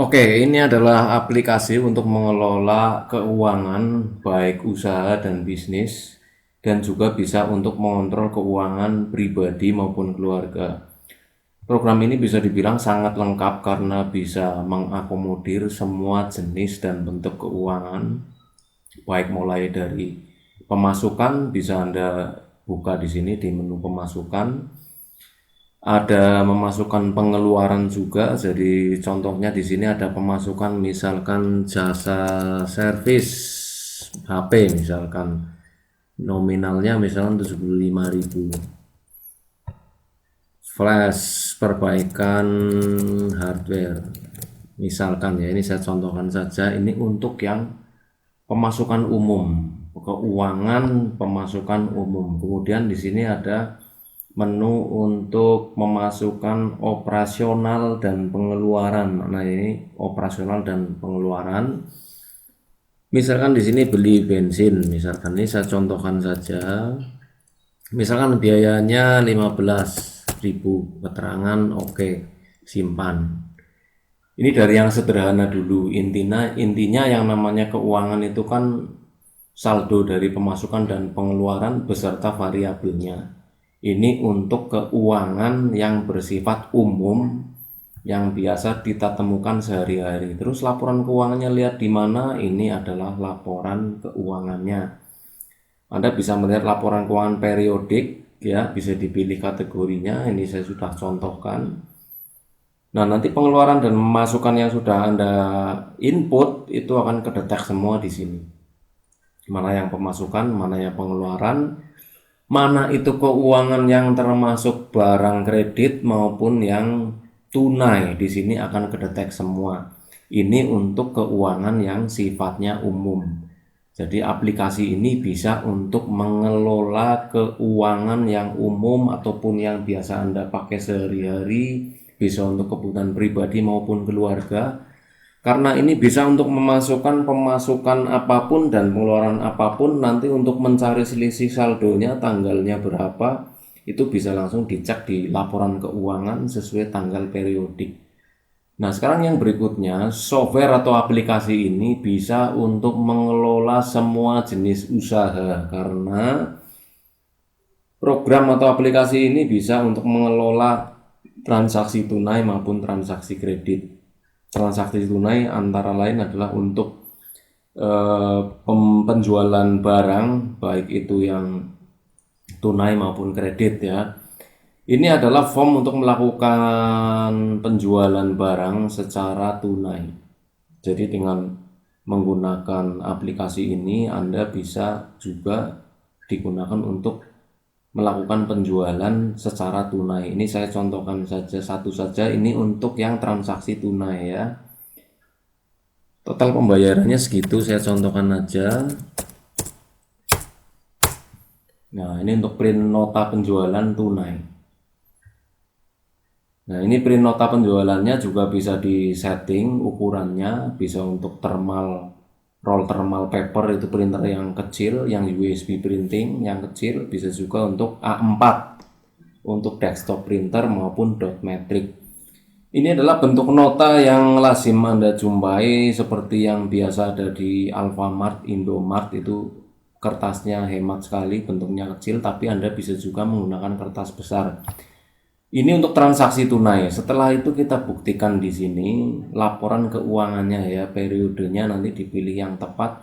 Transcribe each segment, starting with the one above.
Oke, ini adalah aplikasi untuk mengelola keuangan baik usaha dan bisnis dan juga bisa untuk mengontrol keuangan pribadi maupun keluarga. Program ini bisa dibilang sangat lengkap karena bisa mengakomodir semua jenis dan bentuk keuangan, baik mulai dari pemasukan bisa Anda buka di sini di menu pemasukan, ada memasukkan pengeluaran juga. Jadi contohnya di sini ada pemasukan misalkan jasa servis HP, misalkan nominalnya misalkan 75.000, flash perbaikan hardware misalkan, ya ini saya contohkan saja. Ini untuk yang pemasukan umum, keuangan pemasukan umum. Kemudian di sini ada menu untuk memasukkan operasional dan pengeluaran. Nah, ini operasional dan pengeluaran. Misalkan di sini beli bensin, misalkan ini saya contohkan saja. Misalkan biayanya 15.000, keterangan oke, simpan. Ini dari yang sederhana dulu. Intinya yang namanya keuangan itu kan saldo dari pemasukan dan pengeluaran beserta variabelnya. Ini untuk keuangan yang bersifat umum yang biasa kita temukan sehari-hari. Terus laporan keuangannya lihat di mana? Ini adalah laporan keuangannya. Anda bisa melihat laporan keuangan periodik, ya, bisa dipilih kategorinya. Ini saya sudah contohkan. Nah, nanti pengeluaran dan pemasukan yang sudah Anda input itu akan kedetek semua di sini. Mana yang pemasukan, mana yang pengeluaran, mana itu keuangan yang termasuk barang kredit maupun yang tunai. Di sini akan kedetek semua. Ini untuk keuangan yang sifatnya umum. Jadi aplikasi ini bisa untuk mengelola keuangan yang umum ataupun yang biasa Anda pakai sehari-hari, bisa untuk kebutuhan pribadi maupun keluarga. Karena ini bisa untuk memasukkan pemasukan apapun dan pengeluaran apapun, nanti untuk mencari selisih saldonya tanggalnya berapa, itu bisa langsung dicek di laporan keuangan sesuai tanggal periodik. Nah, sekarang yang berikutnya, software atau aplikasi ini bisa untuk mengelola semua jenis usaha, karena program atau aplikasi ini bisa untuk mengelola transaksi tunai maupun transaksi kredit. Transaksi tunai antara lain adalah untuk penjualan barang, baik itu yang tunai maupun kredit, ya. Ini adalah form untuk melakukan penjualan barang secara tunai. Jadi dengan menggunakan aplikasi ini Anda bisa juga digunakan untuk melakukan penjualan secara tunai. Ini saya contohkan saja satu saja, ini untuk yang transaksi tunai, ya. Total pembayarannya segitu, saya contohkan aja. Nah, ini untuk print nota penjualan tunai. Nah, ini print nota penjualannya juga bisa disetting ukurannya, bisa untuk roll thermal paper, itu printer yang kecil, yang USB printing yang kecil, bisa juga untuk A4 untuk desktop printer maupun dot matrix. Ini adalah bentuk nota yang lazim Anda jumpai seperti yang biasa ada di Alfamart, Indomart. Itu kertasnya hemat sekali, bentuknya kecil, tapi Anda bisa juga menggunakan kertas besar. Ini untuk transaksi tunai. Setelah itu kita buktikan di sini laporan keuangannya, ya, periodenya nanti dipilih yang tepat.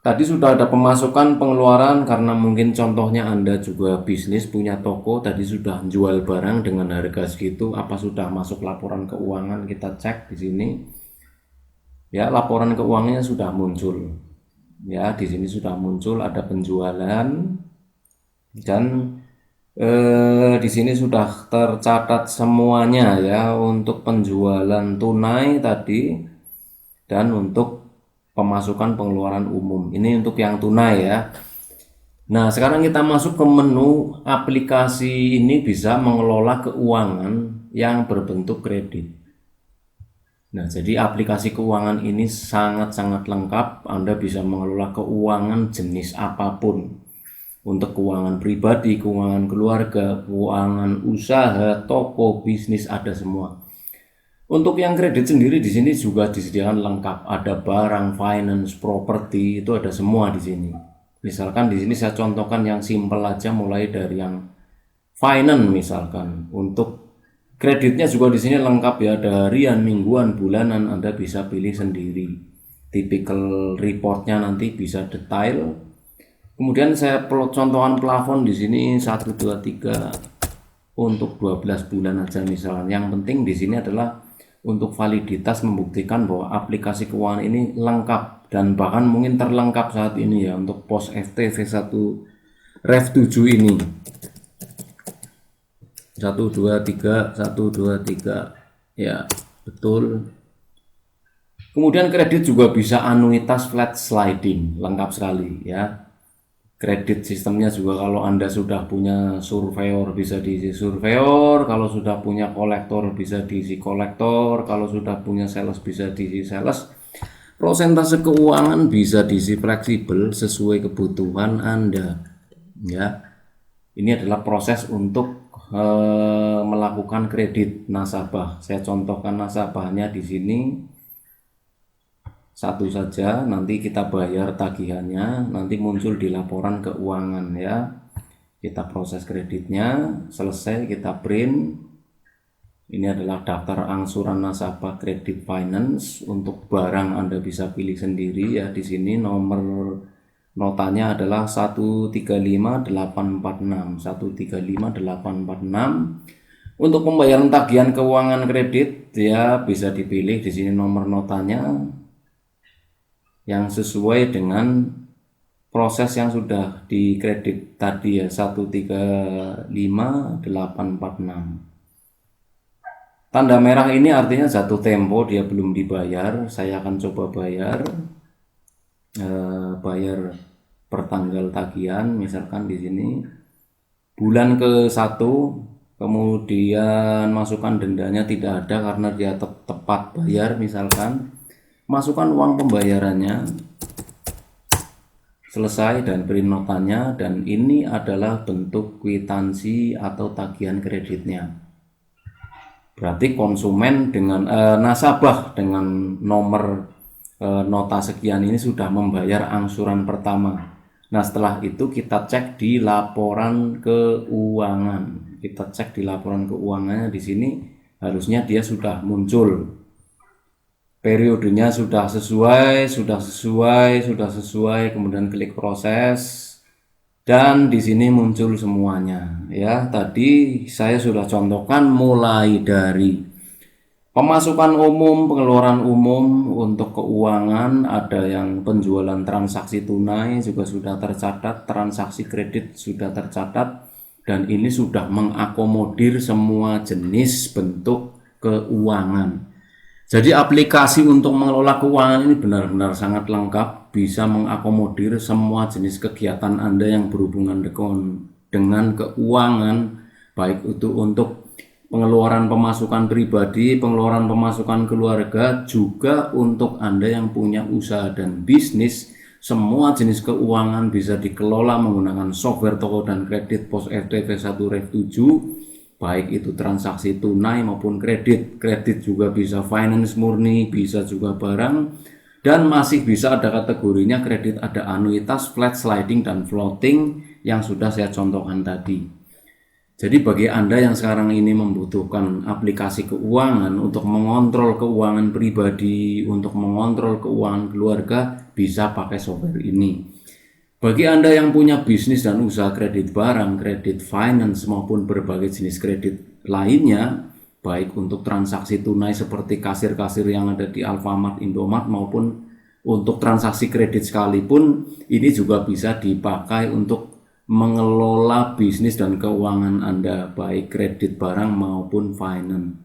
Tadi sudah ada pemasukan pengeluaran karena mungkin contohnya Anda juga bisnis punya toko, tadi sudah jual barang dengan harga segitu, apa sudah masuk laporan keuangan, kita cek di sini. Ya, laporan keuangannya sudah muncul. Ya, di sini sudah muncul ada penjualan dan di sini sudah tercatat semuanya, ya, untuk penjualan tunai tadi dan untuk pemasukan pengeluaran umum. Ini untuk yang tunai, ya. Nah, sekarang kita masuk ke menu aplikasi ini bisa mengelola keuangan yang berbentuk kredit. Nah, jadi aplikasi keuangan ini sangat-sangat lengkap. Anda bisa mengelola keuangan jenis apapun. Untuk keuangan pribadi, keuangan keluarga, keuangan usaha, toko, bisnis, ada semua. Untuk yang kredit sendiri di sini juga disediakan lengkap, ada barang, finance, properti, itu ada semua di sini. Misalkan di sini saya contohkan yang simple aja, mulai dari yang finance misalkan. Untuk kreditnya juga di sini lengkap ya, ada harian, mingguan, bulanan, Anda bisa pilih sendiri. Typical reportnya nanti bisa detail. Kemudian saya contohan plafon di sini 1 2 3 untuk 12 bulan aja misalnya. Yang penting di sini adalah untuk validitas membuktikan bahwa aplikasi keuangan ini lengkap dan bahkan mungkin terlengkap saat ini ya untuk pos FT V1 Rev 7 ini. 1 2 3 1 2 3 ya, betul. Kemudian kredit juga bisa anuitas flat sliding, lengkap sekali ya. Kredit sistemnya juga kalau Anda sudah punya surveyor bisa diisi surveyor, kalau sudah punya kolektor bisa diisi kolektor, kalau sudah punya sales bisa diisi sales. Prosentase keuangan bisa diisi fleksibel sesuai kebutuhan Anda. Ya. Ini adalah proses untuk melakukan kredit nasabah. Saya contohkan nasabahnya di sini. Satu saja, nanti kita bayar tagihannya, nanti muncul di laporan keuangan ya. Kita proses kreditnya, selesai kita print. Ini adalah daftar angsuran nasabah kredit finance. Untuk barang Anda bisa pilih sendiri ya. Di sini nomor notanya adalah 135846. 135846. Untuk pembayaran tagihan keuangan kredit ya bisa dipilih di sini nomor notanya yang sesuai dengan proses yang sudah dikredit tadi ya, 135846. Tanda merah ini artinya jatuh tempo, dia belum dibayar. Saya akan coba bayar per tanggal tagihan, misalkan di sini bulan ke-1, kemudian masukkan dendanya tidak ada karena dia tepat bayar, misalkan masukkan uang pembayarannya, selesai dan print notanya, dan ini adalah bentuk kwitansi atau tagihan kreditnya. Berarti konsumen dengan nasabah dengan nomor nota sekian ini sudah membayar angsuran pertama. Nah, setelah itu kita cek di laporan keuangan. Kita cek di laporan keuangannya, di sini harusnya dia sudah muncul. Periodenya sudah sesuai, kemudian klik proses dan di sini muncul semuanya ya. Tadi saya sudah contohkan mulai dari pemasukan umum, pengeluaran umum untuk keuangan, ada yang penjualan transaksi tunai juga sudah tercatat, transaksi kredit sudah tercatat, dan ini sudah mengakomodir semua jenis bentuk keuangan. Jadi aplikasi untuk mengelola keuangan ini benar-benar sangat lengkap, bisa mengakomodir semua jenis kegiatan Anda yang berhubungan dengan keuangan, baik itu untuk pengeluaran pemasukan pribadi, pengeluaran pemasukan keluarga, juga untuk Anda yang punya usaha dan bisnis. Semua jenis keuangan bisa dikelola menggunakan software toko dan kredit pos FT V1 Rev 7. Baik itu transaksi tunai maupun kredit. Kredit juga bisa finance murni, bisa juga barang, dan masih bisa ada kategorinya kredit, ada anuitas, flat sliding, dan floating yang sudah saya contohkan tadi. Jadi bagi Anda yang sekarang ini membutuhkan aplikasi keuangan untuk mengontrol keuangan pribadi, untuk mengontrol keuangan keluarga, bisa pakai software ini. Bagi Anda yang punya bisnis dan usaha kredit barang, kredit finance, maupun berbagai jenis kredit lainnya, baik untuk transaksi tunai seperti kasir-kasir yang ada di Alfamart, Indomart, maupun untuk transaksi kredit sekalipun, ini juga bisa dipakai untuk mengelola bisnis dan keuangan Anda, baik kredit barang maupun finance.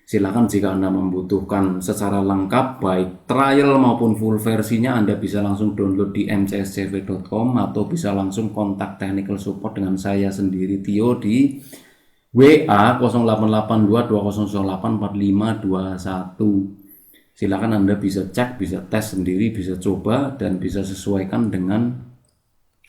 Silakan jika Anda membutuhkan secara lengkap baik trial maupun full versinya, Anda bisa langsung download di mcscv.com atau bisa langsung kontak technical support dengan saya sendiri Tio di WA 088220084521. Silakan Anda bisa cek, bisa tes sendiri, bisa coba, dan bisa sesuaikan dengan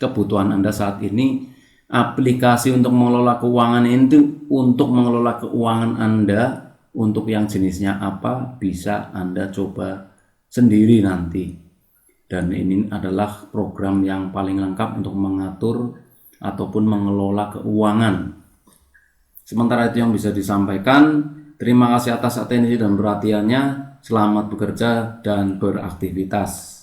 kebutuhan Anda saat ini. Aplikasi untuk mengelola keuangan itu untuk mengelola keuangan Anda Untuk yang jenisnya apa bisa Anda coba sendiri nanti. Dan ini adalah program yang paling lengkap untuk mengatur ataupun mengelola keuangan. Sementara itu yang bisa disampaikan. Terima kasih atas atensi dan perhatiannya. Selamat bekerja dan beraktivitas.